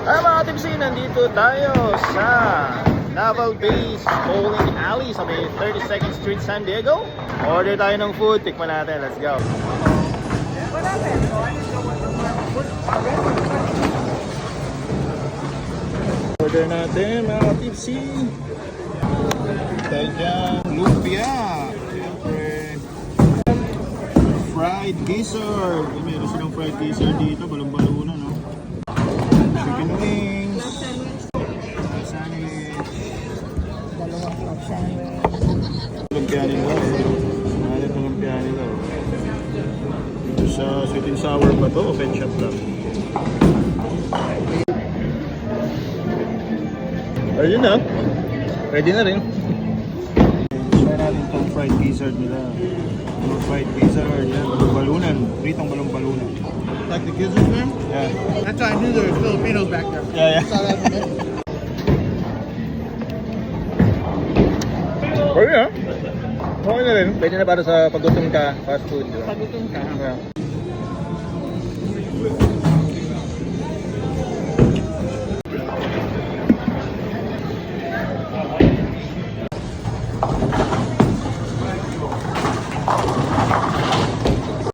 Mga tipsy, nandito tayo sa Naval Base Bowling Alley sa may 32nd Street, San Diego. Order tayo ng food, tikman natin, let's go. Order natin mga tipsy. Tayo dyan, lumpia. Siyempre, fried gizzard. Meron silang fried gizzard dito, balong-baluna, no? Chicken wings. Sandwich. Dalawang club sandwich. Lumpia nila. Ano itong lumpia nila? Dito sa sweet and sour pa to, open shop lang. Ayun na. Ready na rin. Try natin itong fried gizzard nila. Fried gizzard, yan, balong-balunan. Pritong balong-balunan. Like the gizzard man? Yeah. That's why I knew there were Filipinos back there. Yeah, yeah. Saw that in the middle. Okay na. Okay na rin. Pwede na para sa paggutom ka, fast food. Pagutom ka. Yeah.